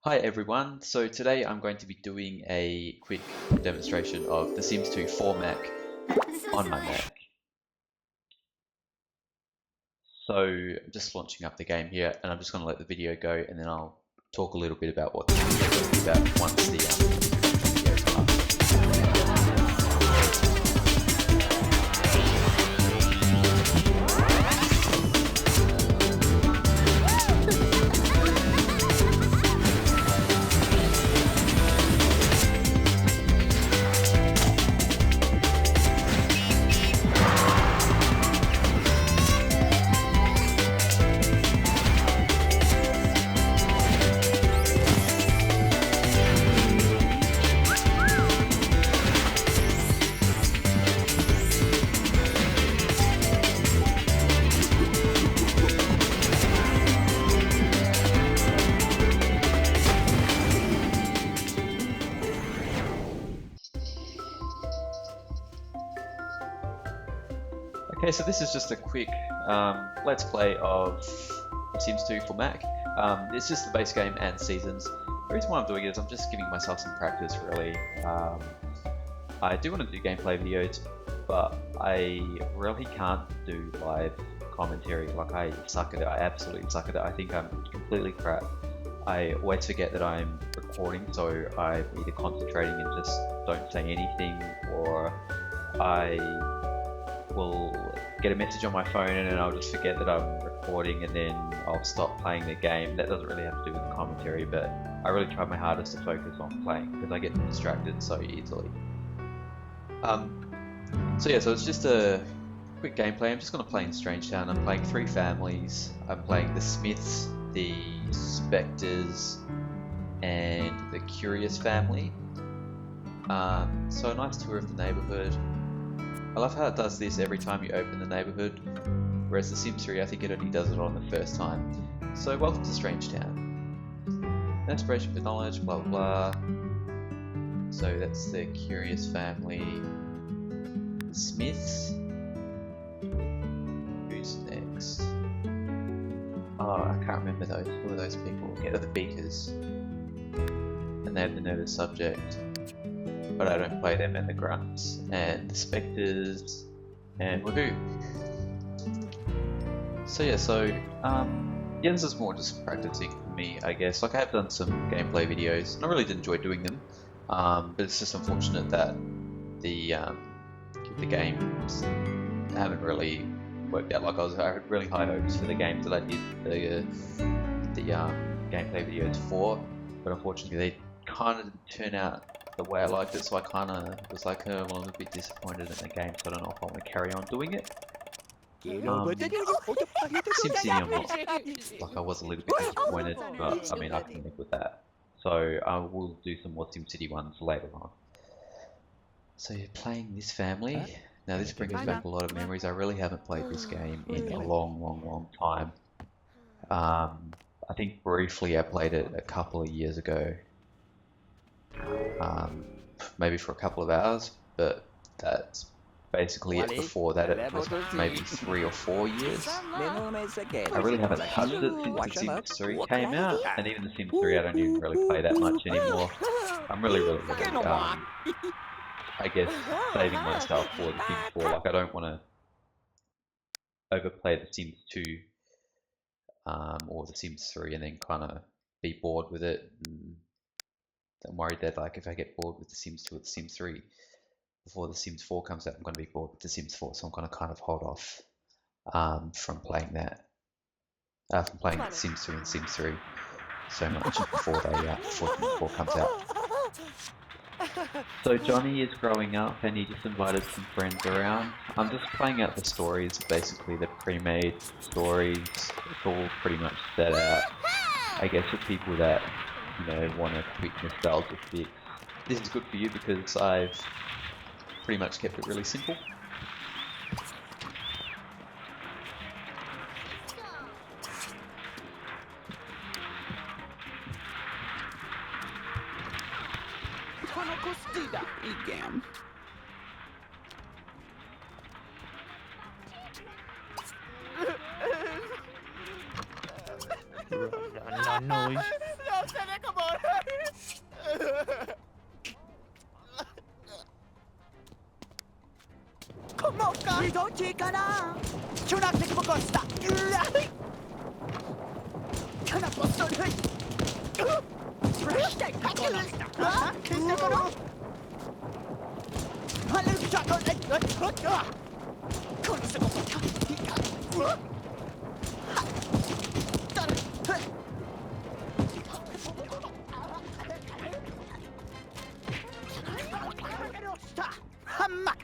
Hi everyone, so today I'm going to be doing a quick demonstration of The Sims 2 for Mac on my Mac. So I'm just launching up the game here and I'm just going to let the video go and then I'll talk a little bit about what the video will be about once the video is up. Okay, so this is just a quick let's play of Sims 2 for Mac. It's just the base game and seasons. The reason why I'm doing it is I'm just giving myself some practice, really. I do want to do gameplay videos, but I really can't do live commentary. Like, I suck at it. I absolutely suck at it. I think I'm completely crap. I always forget that I'm recording, so I'm either concentrating and just don't say anything, or I will get a message on my phone and then I'll just forget that I'm recording and then I'll stop playing the game. That doesn't really have to do with the commentary, but I really try my hardest to focus on playing because I get distracted so easily. So it's just a quick gameplay. I'm just going to play in Strangetown. I'm playing 3 families. I'm playing the Smiths, the Specters, and the Curious family. So a nice tour of the neighbourhood. I love how it does this every time you open the neighbourhood, whereas The Sims 3 I think it only does it on the first time. So welcome to Strangetown. Inspiration for knowledge, blah blah blah. So that's the Curious family. The Smiths. Who's next? Oh, I can't remember those. Who are those people? Yeah, they're the Beakers. And they have the nervous subject. But I don't play them, and the Grunts, and the Specters, and woohoo! So this is more just practicing for me, I guess. Like, I have done some gameplay videos, and I really did enjoy doing them, but it's just unfortunate that the games haven't really worked out. Like, I had really high hopes for the games that I did the gameplay videos for, but unfortunately they kind of didn't turn out the way I liked it, so I kind of was like, oh, well, I'm a bit disappointed in the game, so I don't know if I want to carry on doing it. SimCity, I'm not. Like, I was a little bit disappointed, but I mean, I can live with that. So I will do some more SimCity ones later on. So you're playing this family. Now this brings back a lot of memories. I really haven't played this game in a long time. I think briefly I played it a couple of years ago. Maybe for a couple of hours, but that's basically it. Before that it was maybe 3 or 4 years. I really haven't touched it since The Sims 3 came out, and even The Sims 3 I don't even really play that much anymore. I'm really I guess saving myself for The Sims 4. Like, I don't want to overplay The Sims 2 or The Sims 3 and then kind of be bored with it. I'm worried that, like, if I get bored with The Sims 2 or The Sims 3 before The Sims 4 comes out, I'm going to be bored with The Sims 4, so I'm going to kind of hold off from playing that, from playing The Sims 2 and Sims 3 so much before Sims 4 comes out. So Johnny is growing up and he just invited some friends around. I'm just playing out the stories, basically the pre-made stories. It's all pretty much set out, I guess, for people that, you know, want a quick nostalgia fix. This is good for you because I've pretty much kept it really simple. noise. どっちかな中学的僕はしたかなぽそれしたいかなあ聞いたかなあれじゃこれこのすごさうわハンマー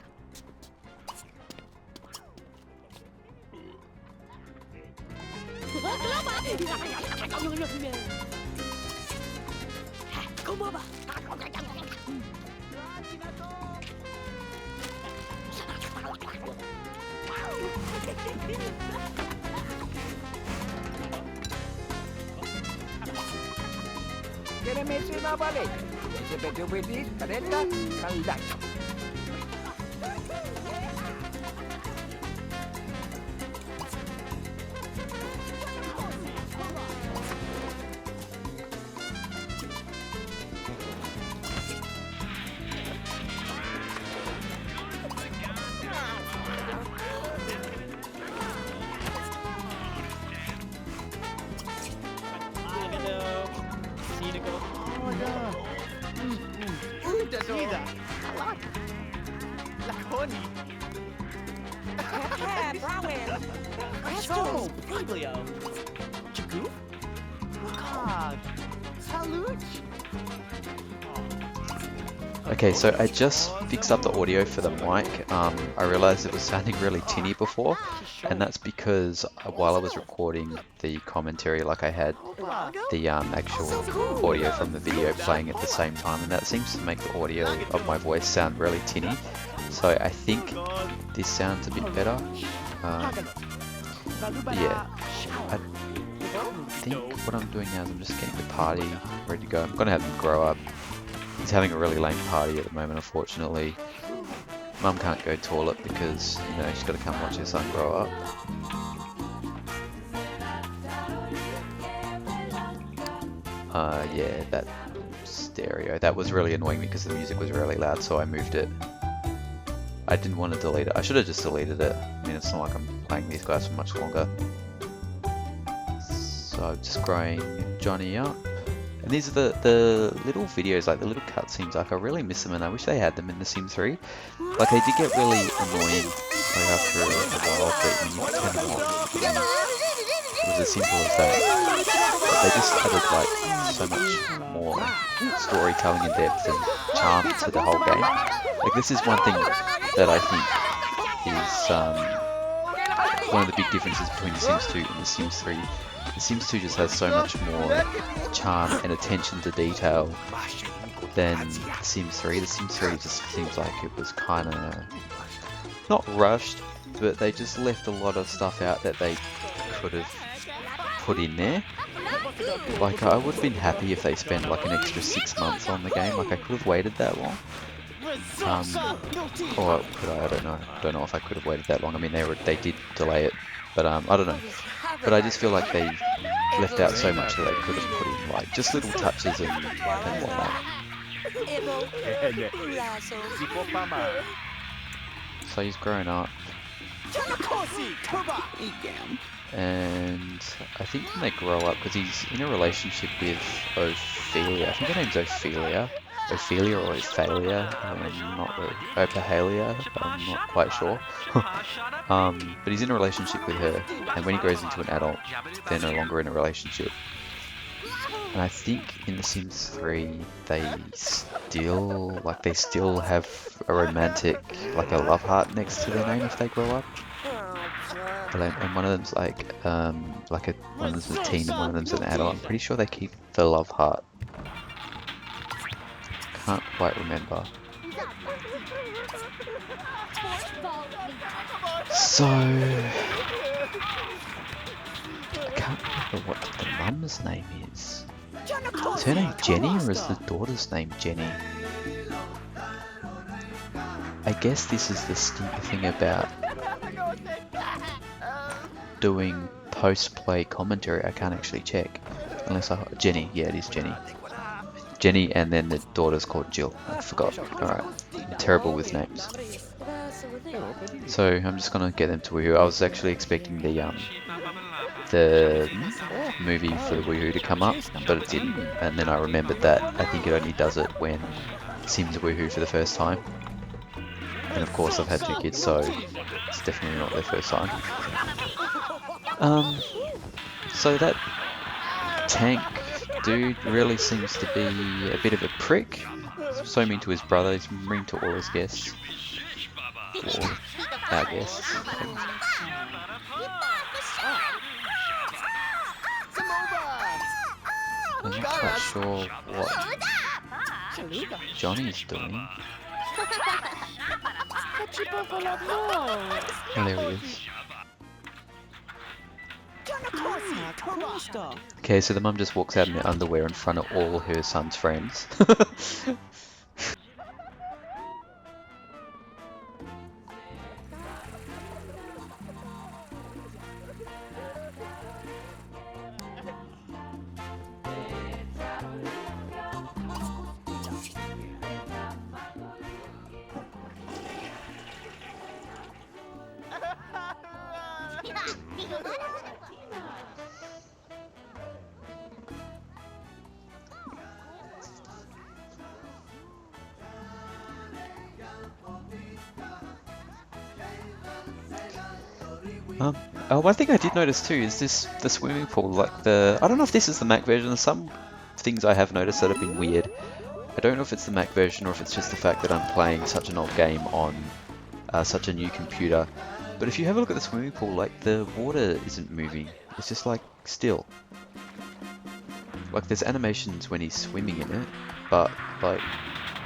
Quiere mencionar vale. Ese pequeño pedis, careta, calidad. Okay, so I just fixed up the audio for the mic. I realized it was sounding really tinny before, and that's because while I was recording the commentary, like I had the actual audio from the video playing at the same time, and that seems to make the audio of my voice sound really tinny. So I think this sounds a bit better. Yeah, I think what I'm doing now is I'm just getting the party ready to go. I'm gonna have him grow up. He's having a really lame party at the moment, unfortunately. Mum can't go toilet because, you know, she's got to come watch her son grow up. Yeah, that stereo. That was really annoying me because the music was really loud, so I moved it. I didn't want to delete it. I should have just deleted it. I mean, it's not like I'm playing these guys for much longer. So I'm just growing Johnny up. And these are the little videos, like the little cutscenes, like I really miss them and I wish they had them in The Sims 3. Like they did get really annoying like after a while, but when you turn them off, it was as simple as that. But they just added like so much more storytelling and depth and charm to the whole game. Like this is one thing that I think is one of the big differences between The Sims 2 and The Sims 3. The Sims 2 just has so much more charm and attention to detail than The Sims 3. The Sims 3 just seems like it was kind of not rushed, but they just left a lot of stuff out that they could have put in there. Like I would have been happy if they spent like an extra 6 months on the game. Like I could have waited that long. Or could I? I don't know. I don't know if I could have waited that long. I mean, they did delay it, but I don't know. But I just feel like they left out so much that they could have put in like just little touches and whatnot. So he's grown up. And I think when they grow up, because he's in a relationship with Ophelia. I think her name's Ophelia. Ophelia or Ophelia, not really. Opahalia, I'm not quite sure. But he's in a relationship with her, and when he grows into an adult, they're no longer in a relationship. And I think in The Sims 3, they still have a romantic, like a love heart next to their name if they grow up. And one of them's like one of them's a teen and one of them's an adult. I'm pretty sure they keep the love heart. Can't quite remember. So I can't remember what the mum's name is. Is her name Jenny or is the daughter's name Jenny? I guess this is the stinker thing about doing post-play commentary. I can't actually check unless Jenny. Yeah, it is Jenny. Jenny, and then the daughter's called Jill. I forgot. Alright. I'm terrible with names. So I'm just gonna get them to Woohoo. I was actually expecting the movie for the Woohoo to come up, but it didn't. And then I remembered that I think it only does it when Sims Woohoo for the first time. And of course I've had 2 kids, so it's definitely not their first time. So that tank dude really seems to be a bit of a prick. So mean to his brother, he's mean to all his guests. Or our guests. I'm not quite sure what Johnny's doing. Hilarious. Okay, so the mum just walks out in her underwear in front of all her son's friends. One thing I did notice too is the swimming pool. Like I don't know if this is the Mac version. Some things I have noticed that have been weird. I don't know if it's the Mac version or if it's just the fact that I'm playing such an old game on such a new computer. But if you have a look at the swimming pool, like the water isn't moving. It's just like still. Like there's animations when he's swimming in it, but like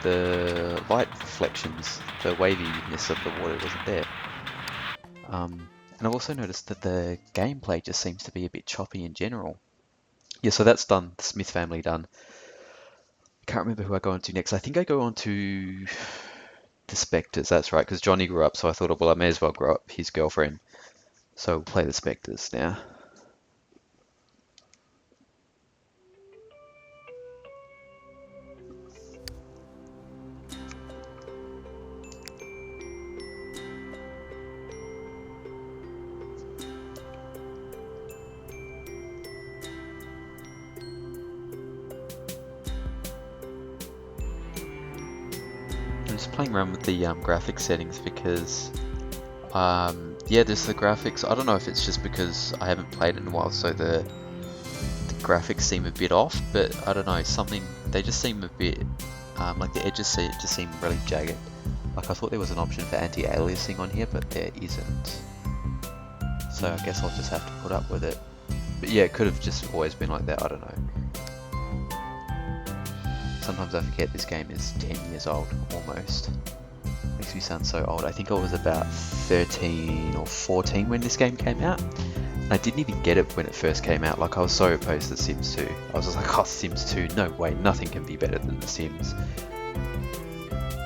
the light reflections, the waviness of the water wasn't there. And I've also noticed that the gameplay just seems to be a bit choppy in general. Yeah, so that's done. The Smith family done. I can't remember who I go on to next. I think I go on to the Specters, that's right, because Johnny grew up, so I thought, well, I may as well grow up his girlfriend. So we'll play the Specters now. I'm just playing around with the graphics settings because, yeah, there's the graphics. I don't know if it's just because I haven't played it in a while, so the graphics seem a bit off, but I don't know, they just seem a bit, like the edges just seem really jagged. Like I thought there was an option for anti-aliasing on here, but there isn't. So I guess I'll just have to put up with it. But yeah, it could have just always been like that, I don't know. Sometimes I forget this game is 10 years old, almost. Makes me sound so old. I think I was about 13 or 14 when this game came out. And I didn't even get it when it first came out. Like, I was so opposed to Sims 2. I was just like, oh, Sims 2, no way, nothing can be better than The Sims.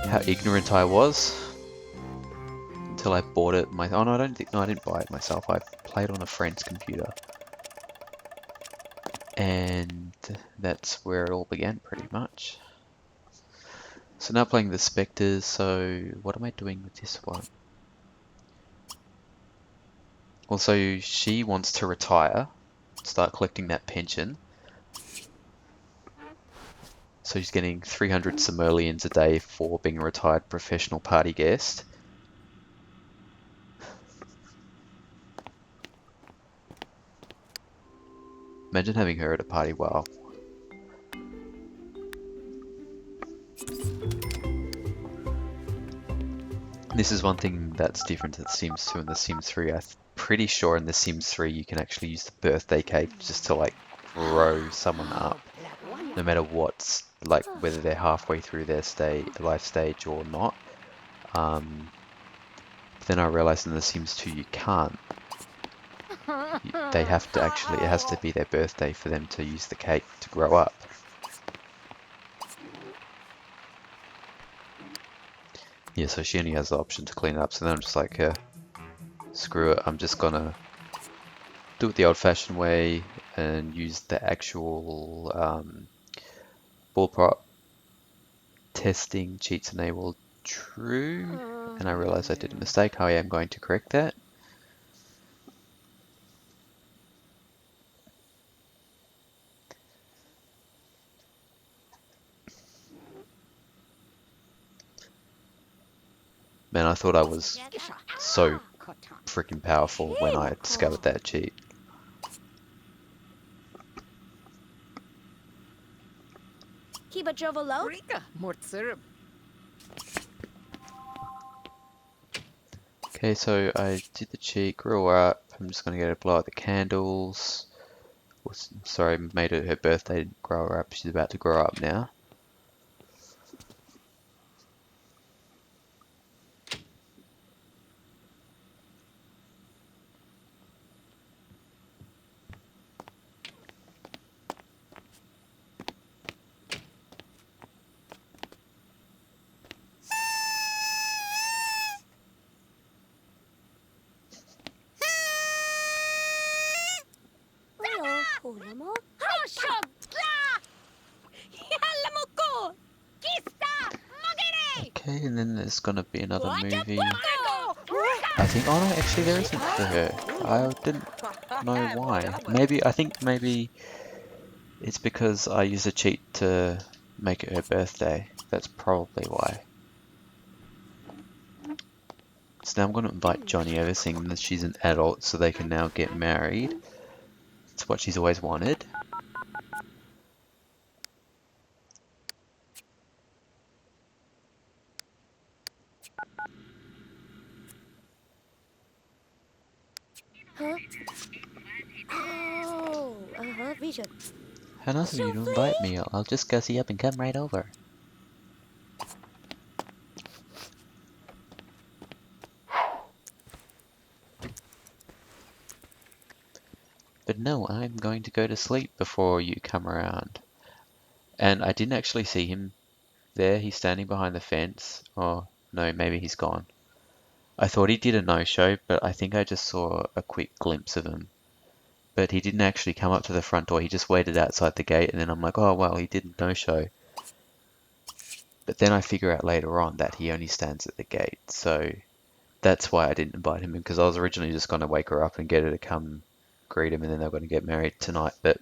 How ignorant I was. Until I bought it. Oh no, I didn't buy it myself. I played on a friend's computer. And that's where it all began, pretty much. So now playing the Specters, so what am I doing with this one? Also, she wants to retire, start collecting that pension. So she's getting 300 simoleons a day for being a retired professional party guest. Imagine having her at a party, wow. This is one thing that's different to The Sims 2 and The Sims 3. I'm pretty sure in The Sims 3 you can actually use the birthday cake just to like grow someone up. No matter what's, like whether they're halfway through their life stage or not. Then I realized in The Sims 2 you can't. They have to actually, it has to be their birthday for them to use the cake to grow up. Yeah, so she only has the option to clean it up, so then I'm just like, screw it, I'm just gonna do it the old-fashioned way and use the actual bullprop testing cheats enabled true, and I realize I did a mistake. I am going to correct that. Man, I thought I was so freaking powerful when I discovered that cheat. Kiba Jovalo? Rika, Mortserb. Okay, so I did the cheat, grew her up. I'm just gonna go to blow out the candles. Sorry, made it her birthday, didn't grow her up. She's about to grow up now. Okay, and then there's gonna be another movie. I think, oh no, actually there isn't for her. I didn't know why. I think maybe it's because I used a cheat to make it her birthday. That's probably why. So now I'm going to invite Johnny over, seeing that she's an adult, so they can now get married. It's what she's always wanted. Huh? Oh, Vision. How nice of you to invite me. I'll just gussy up and come right over. But no, I'm going to go to sleep before you come around. And I didn't actually see him there. He's standing behind the fence. Oh, no, maybe he's gone. I thought he did a no-show, but I think I just saw a quick glimpse of him. But he didn't actually come up to the front door. He just waited outside the gate, and then I'm like, oh, well, he did a no-show. But then I figure out later on that he only stands at the gate. So that's why I didn't invite him in, because I was originally just going to wake her up and get her to come greet him, and then they're going to get married tonight. But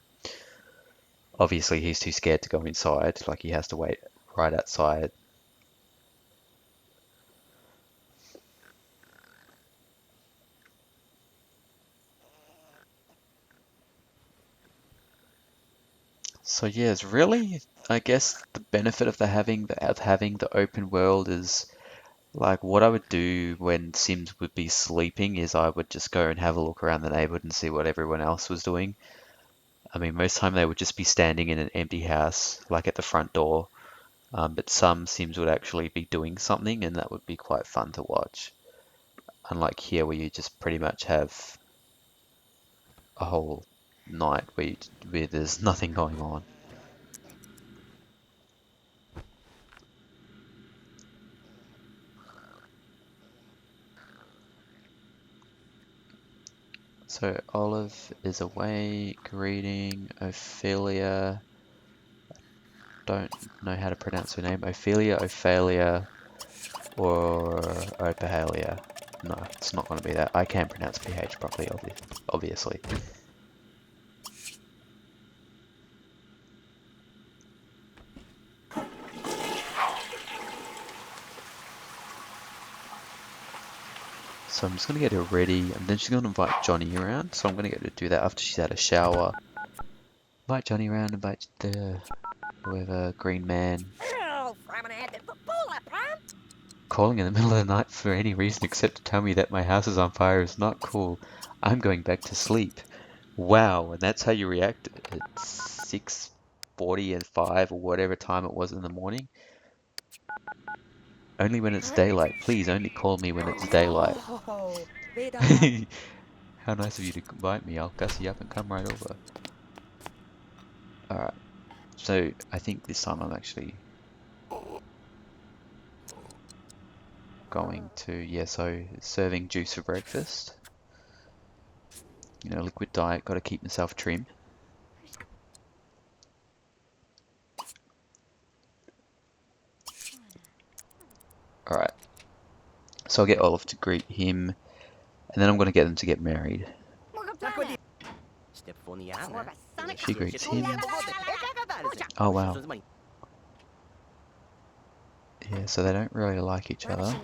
obviously he's too scared to go inside. Like, he has to wait right outside. So yeah, it's really, I guess the benefit of having the open world is, like, what I would do when Sims would be sleeping is I would just go and have a look around the neighborhood and see what everyone else was doing. I mean, most time they would just be standing in an empty house, like at the front door. But some Sims would actually be doing something, and that would be quite fun to watch. Unlike here, where you just pretty much have a whole night where there's nothing going on. So Olive is away, greeting, Ophelia, don't know how to pronounce her name, Ophelia, or Opahalia. No, it's not going to be that. I can't pronounce PH properly, obviously. So I'm just going to get her ready, and then she's going to invite Johnny around. So I'm going to get her to do that after she's had a shower. Invite Johnny around, invite the whoever, Green Man. Calling in the middle of the night for any reason except to tell me that my house is on fire is not cool. I'm going back to sleep. Wow, and that's how you react at 6:40 and 5 or whatever time it was in the morning? Only when it's daylight. Please only call me when it's daylight. How nice of you to invite me. I'll gussy up and come right over. Alright, so I think this time I'm actually going to, yeah, so serving juice for breakfast. You know, liquid diet, got to keep myself trim. Alright. So I'll get Olaf to greet him, and then I'm going to get them to get married. She greets him. Oh wow. Yeah, so they don't really like each other.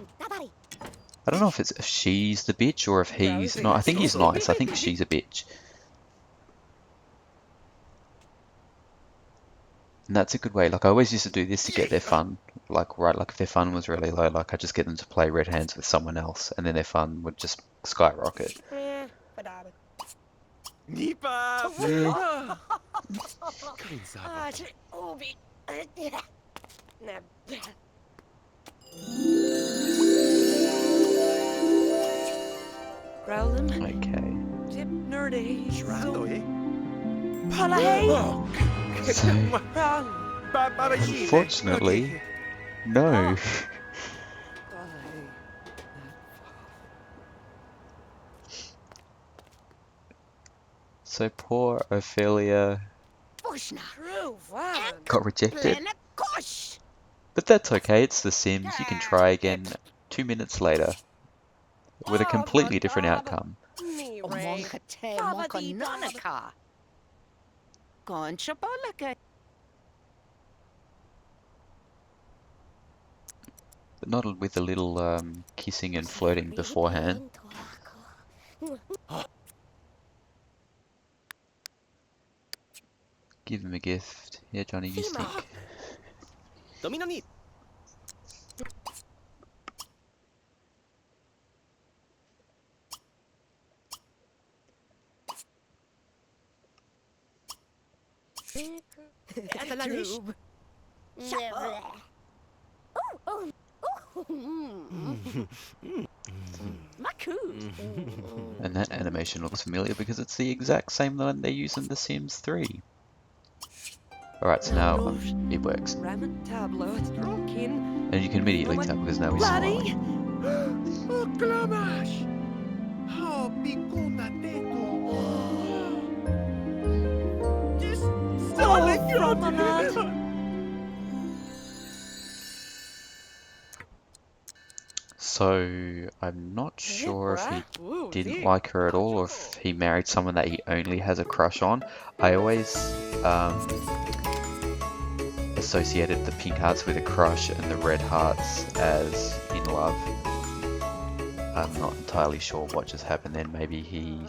I don't know if she's the bitch or if he's not. I think he's nice. I think she's a bitch. And that's a good way. Like I always used to do this to get their fun. Like if their fun was really low, like I just get them to play red hands with someone else, and then their fun would just skyrocket. Okay. So, unfortunately, no. So poor Ophelia got rejected. But that's okay, it's The Sims. You can try again 2 minutes later with a completely different outcome. But not with a little kissing and flirting beforehand. Give him a gift. Yeah, Johnny, you stink. And that animation looks familiar because it's the exact same one they use in The Sims 3. Alright, so now it works. And you can immediately tell because now he's smiling. So, I'm not sure if he didn't like her at all or if he married someone that he only has a crush on. I always associated the pink hearts with a crush and the red hearts as in love. I'm not entirely sure what just happened then. Maybe he...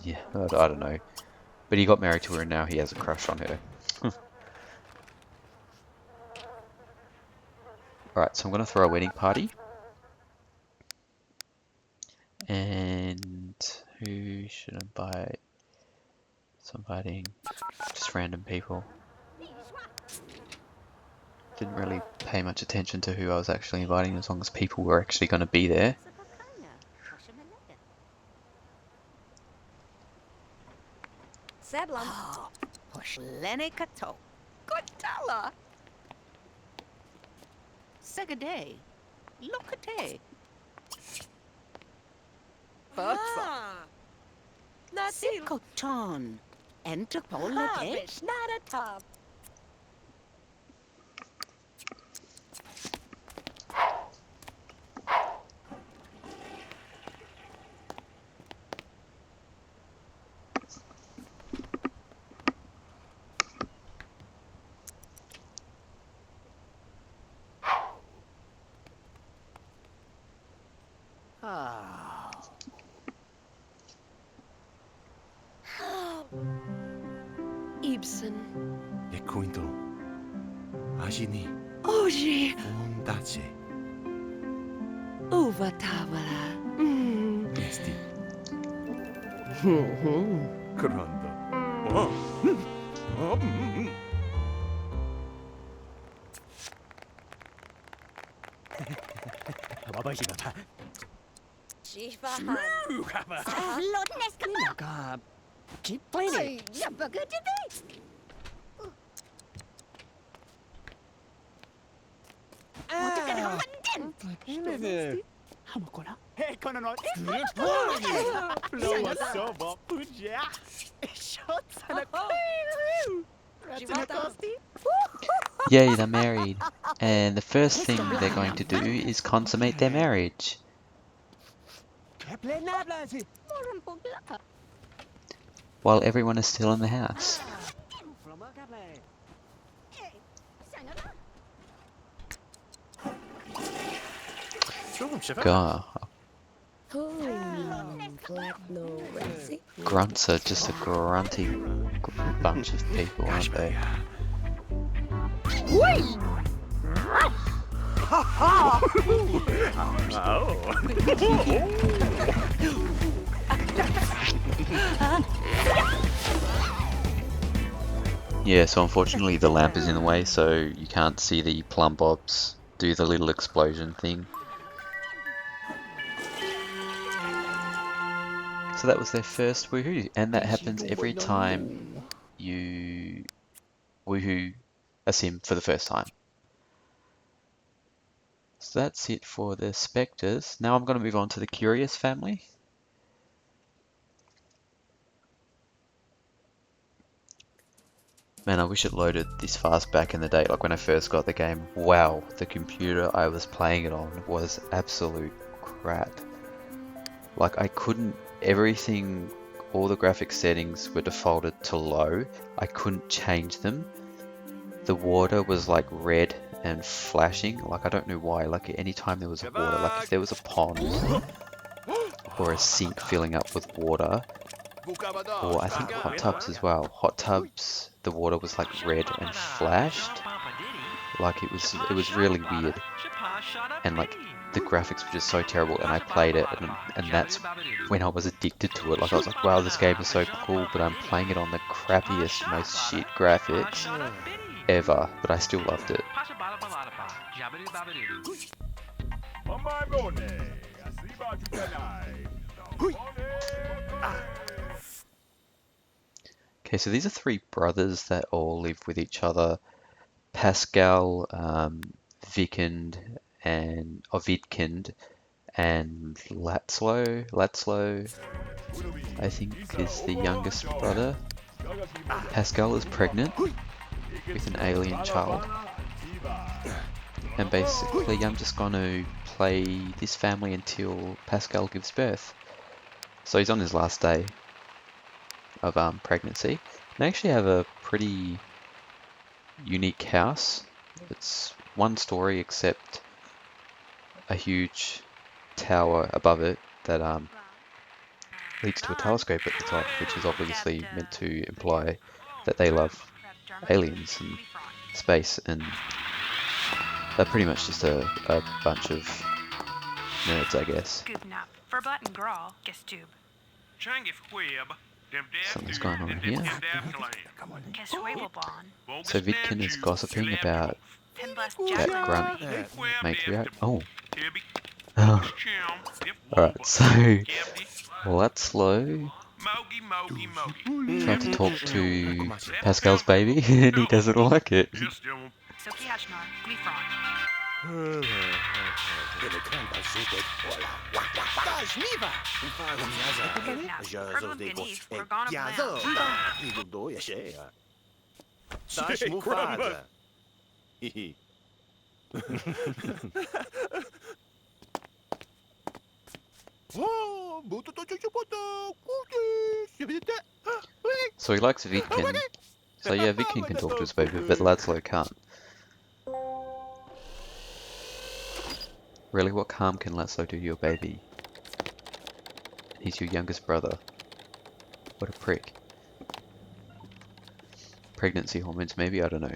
yeah, I don't know. But he got married to her and now he has a crush on her. Alright, so I'm going to throw a wedding party. And who should I invite? So I'm inviting just random people. Didn't really pay much attention to who I was actually inviting as long as people were actually going to be there. Ibsen. E kuinto. Ajini. Oji. Ondache. Uva tavola. Esti. Grande. Keep playing it. Yay, they're married. And the first thing they're going to do is consummate their marriage. while everyone is still in the house. God, grunts are just a grunty bunch of people, aren't they? Yeah, so unfortunately the lamp is in the way, so you can't see the plum bobs do the little explosion thing. So that was their first woohoo, and that happens every time you woohoo a sim for the first time. So that's it for the Specters. Now I'm going to move on to the Curious family. Man, I wish it loaded this fast back in the day, like when I first got the game. Wow, the computer I was playing it on was absolute crap. Like I couldn't, everything, all the graphic settings were defaulted to low. I couldn't change them. The water was like red and flashing, like I don't know why, like anytime there was a water, like if there was a pond or a sink filling up with water, or I think hot tubs as well. Hot tubs, the water was like red and flashed, like it was really weird, and like the graphics were just so terrible. And I played it, and that's when I was addicted to it. Like I was like, wow, this game is so cool, but I'm playing it on the crappiest, most shit graphics ever, but I still loved it. Okay, so these are three brothers that all live with each other. Pascal, Vikander, and Vidkind, and Latzlo, I think, is the youngest brother. Pascal is pregnant with an alien child. And basically I'm just going to play this family until Pascal gives birth. So he's on his last day of pregnancy. They actually have a pretty unique house. It's one story except a huge tower above it that leads to a telescope at the top, which is obviously meant to imply that they love aliens and space, and they're pretty much just a bunch of nerds, I guess. Something's going on here. So Vidkin is gossiping about that grunt matriarch. Oh. Alright, so Latzlo tried to talk to Pascal's baby and he doesn't like it. So he likes Vidkin. So yeah, Vidkin can talk to his baby, but Latzlo can't. Really, what harm can Latzlo do to your baby? He's your youngest brother. What a prick. Pregnancy hormones, maybe? I don't know.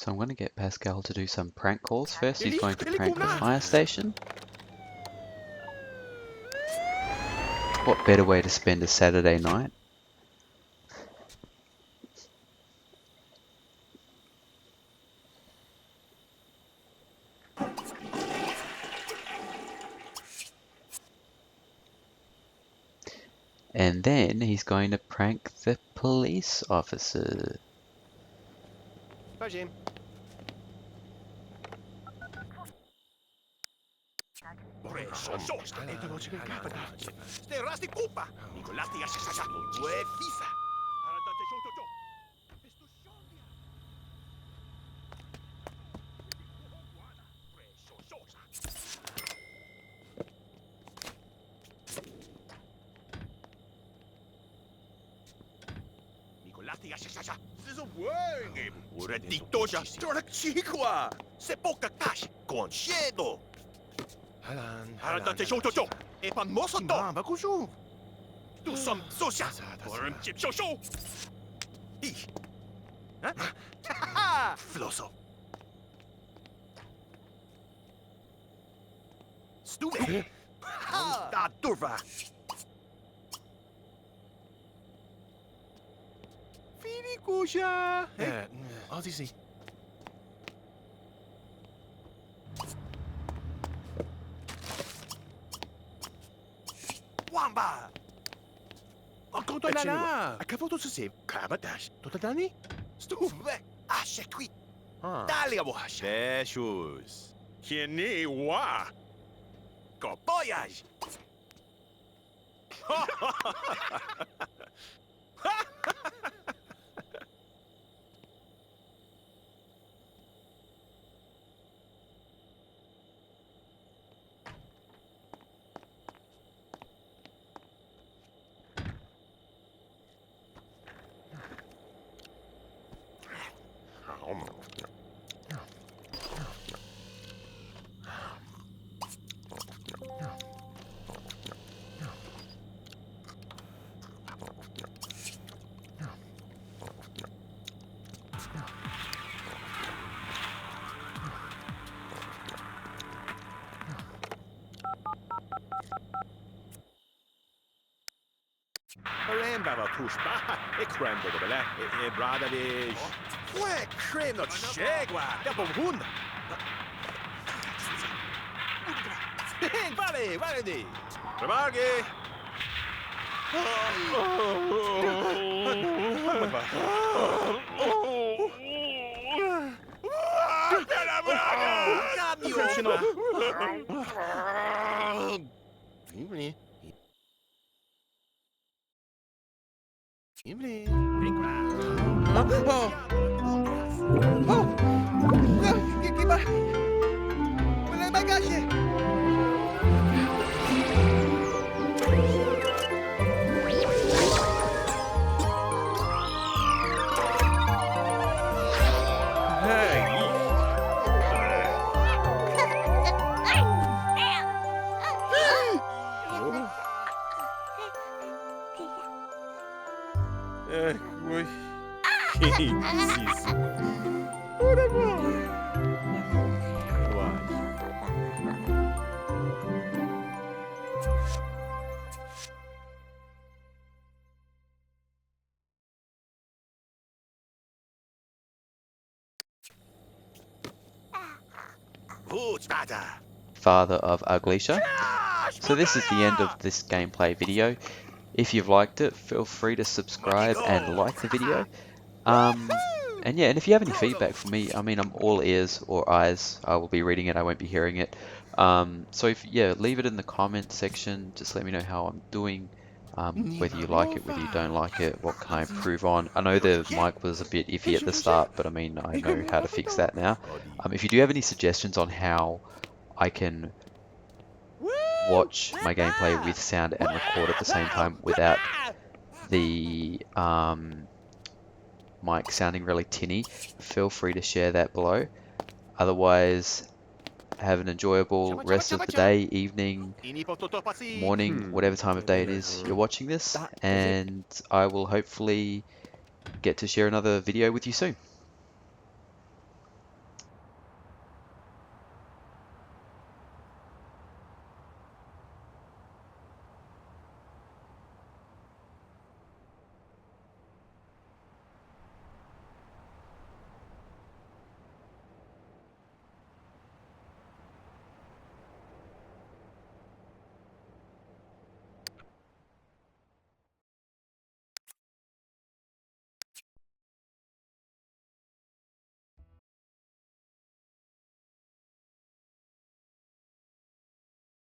So I'm going to get Pascal to do some prank calls first. He's going to prank the fire station. What better way to spend a Saturday night? And then he's going to prank the police officer. Vas-y. Ora di toja, tora chiqua. Se poca cash, con chedo. Harante shoto, e pan moso to. Do some social, or chip show. Huh? Flosso. Stupid. Da turva. Finicusha. 어디 씨? Wamba. Conto nana. Acabou de se Cabatash. Totadani? Stuve. Acha qui. Ah. Dale a borracha. Fechos. Que nem uá. Coboias. Rembava tuspa. E crembo de bela. E brada de. Ué, creme not chegua. É bom hunda. Vale, vale de. Remargue. Father of Uglisha. So this is the end of this gameplay video. If you've liked it, feel free to subscribe and like the video. And yeah, and if you have any feedback for me, I mean, I'm all ears or eyes. I will be reading it, I won't be hearing it. So if, yeah, leave it in the comment section. Just let me know how I'm doing. Whether you like it, whether you don't like it, what can I improve on. I know the mic was a bit iffy at the start, but I mean, I know how to fix that now. If you do have any suggestions on how I can watch my gameplay with sound and record at the same time without the mic sounding really tinny, feel free to share that below. Otherwise, have an enjoyable rest of the day, evening, morning, whatever time of day it is you're watching this, and I will hopefully get to share another video with you soon.